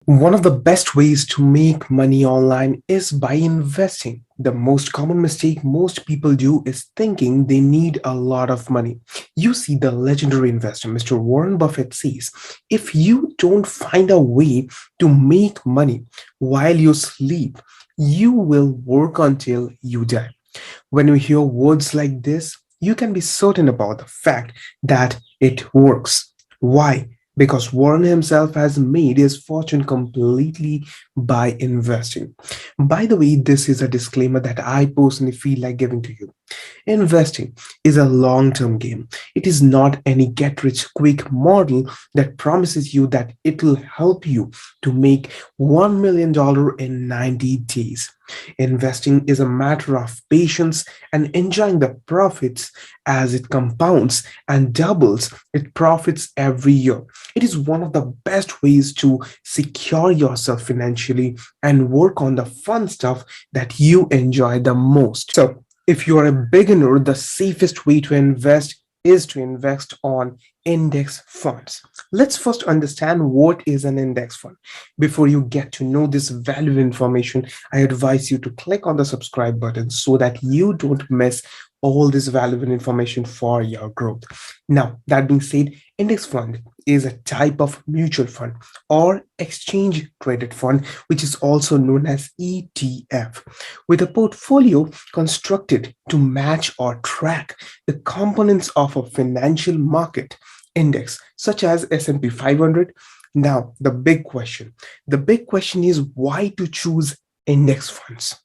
One of the best ways to make money online is by investing. The most common mistake most people do is thinking they need a lot of money. You see, the legendary investor, Mr. Warren Buffett, says if you don't find a way to make money while you sleep, you will work until you die. When you hear words like this, you can be certain about the fact that it works. Why? Because Warren himself has made his fortune completely by investing. By the way, this is a disclaimer that I personally feel like giving to you. Investing is a long term game. It is not any get rich quick model that promises you that it will help you to make $1 million in 90 days. Investing is a matter of patience and enjoying the profits as it compounds and doubles its profits every year. It is one of the best ways to secure yourself financially and work on the fun stuff that you enjoy the most. So, if you are a beginner, the safest way to invest is to invest on index funds. Let's first understand what is an index fund. Before you get to know this valuable information, I advise you to click on the subscribe button so that you don't miss all this valuable information for your growth. Now, that being said, index fund is a type of mutual fund or exchange traded fund, which is also known as ETF, with a portfolio constructed to match or track the components of a financial market index such as S&P 500. Now, the big question is why to choose index funds.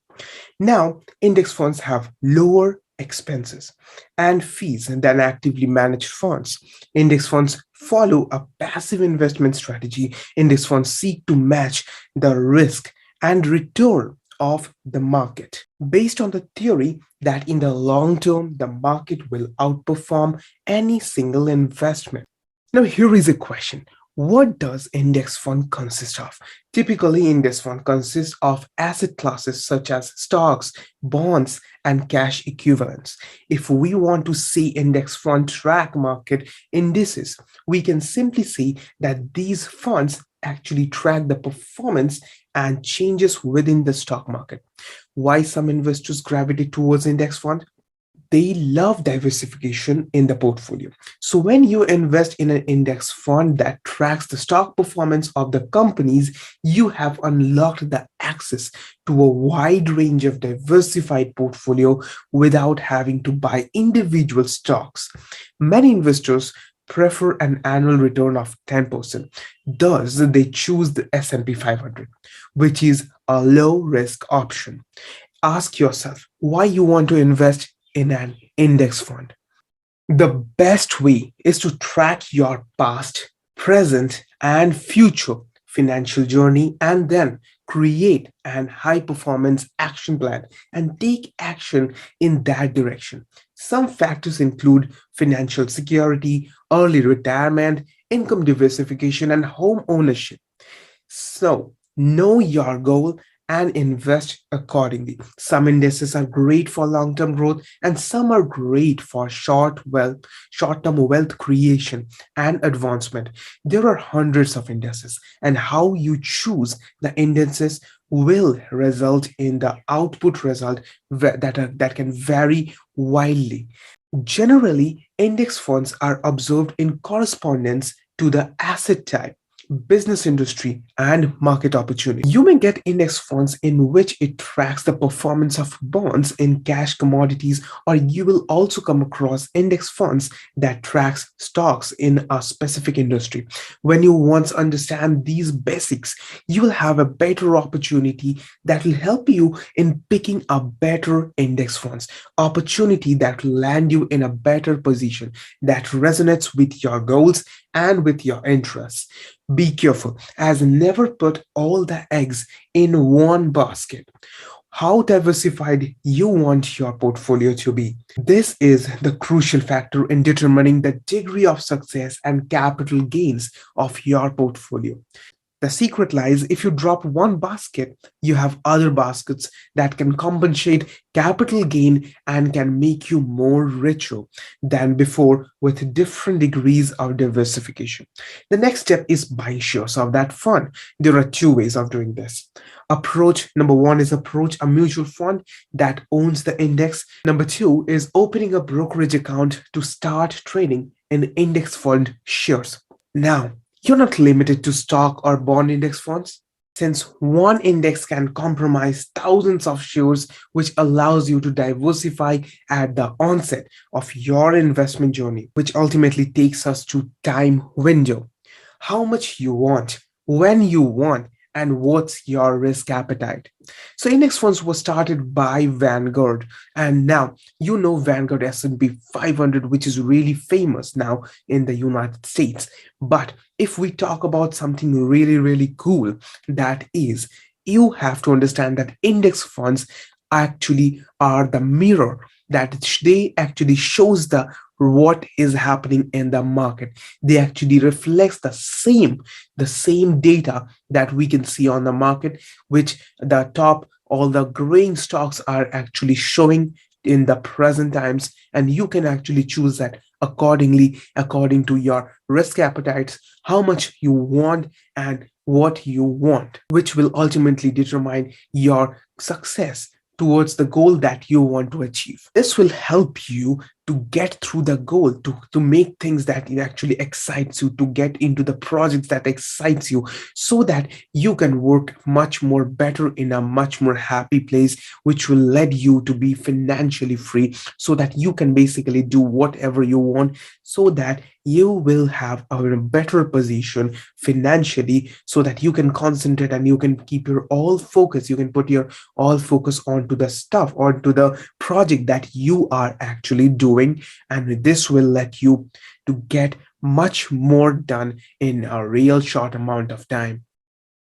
Now, index funds have lower expenses and fees than actively managed funds. Index funds follow a passive investment strategy. Index funds seek to match the risk and return of the market based on the theory that in the long term, the market will outperform any single investment. Now, here is a question. What does index fund consist of? Typically, index fund consists of asset classes such as stocks, bonds, and cash equivalents. If we want to say index fund track market indices, we can simply say that these funds actually track the performance and changes within the stock market. Why some investors gravitate towards index fund? They love diversification in the portfolio. So when you invest in an index fund that tracks the stock performance of the companies, you have unlocked the access to a wide range of diversified portfolio without having to buy individual stocks. Many investors prefer an annual return of 10%. Thus, they choose the S&P 500, which is a low risk option. Ask yourself why you want to invest in an index fund. The best way is to track your past, present, and future financial journey and then create an high performance action plan and take action in that direction. Some factors include financial security, early retirement, income diversification, and home ownership. So, know your goal and invest accordingly. Some indices are great for long-term growth and some are great for short-term wealth creation and advancement. There are hundreds of indices and how you choose the indices will result in the output result that can vary widely. Generally, index funds are observed in correspondence to the asset type, business industry, and market opportunity. You may get index funds in which it tracks the performance of bonds in cash commodities, or you will also come across index funds that tracks stocks in a specific industry. When you once understand these basics, you will have a better opportunity that will help you in picking a better index funds, opportunity that will land you in a better position that resonates with your goals and with your interests. Be careful, as never put all the eggs in one basket. How diversified you want your portfolio to be. This is the crucial factor in determining the degree of success and capital gains of your portfolio. The secret lies if you drop one basket, you have other baskets that can compensate capital gain and can make you more richer than before with different degrees of diversification. The next step is buying shares of that fund. There are two ways of doing this. Approach number one is approach a mutual fund that owns the index. Number two is opening a brokerage account to start trading in index fund shares. Now, you're not limited to stock or bond index funds. Since one index can compromise thousands of shares, which allows you to diversify at the onset of your investment journey, which ultimately takes us to time window. How much you want, when you want, and what's your risk appetite. So index funds were started by Vanguard, and now you know Vanguard S&P 500, which is really famous now in the United States. But if we talk about something really, really cool, that is, you have to understand that index funds actually are the mirror that they actually shows the what is happening in the market. They actually reflects the same data that we can see on the market, which the top all the growing stocks are actually showing in the present times, and you can actually choose that accordingly according to your risk appetites, how much you want and what you want, which will ultimately determine your success towards the goal that you want to achieve. This will help you to get through the goal, to make things that it actually excites you, to get into the projects that excites you, so that you can work much more better in a much more happy place, which will lead you to be financially free, so that you can basically do whatever you want, so that you will have a better position financially, so that you can concentrate and you can keep your all focus, you can put your all focus onto the stuff or to the project that you are actually doing, and this will let you to get much more done in a real short amount of time.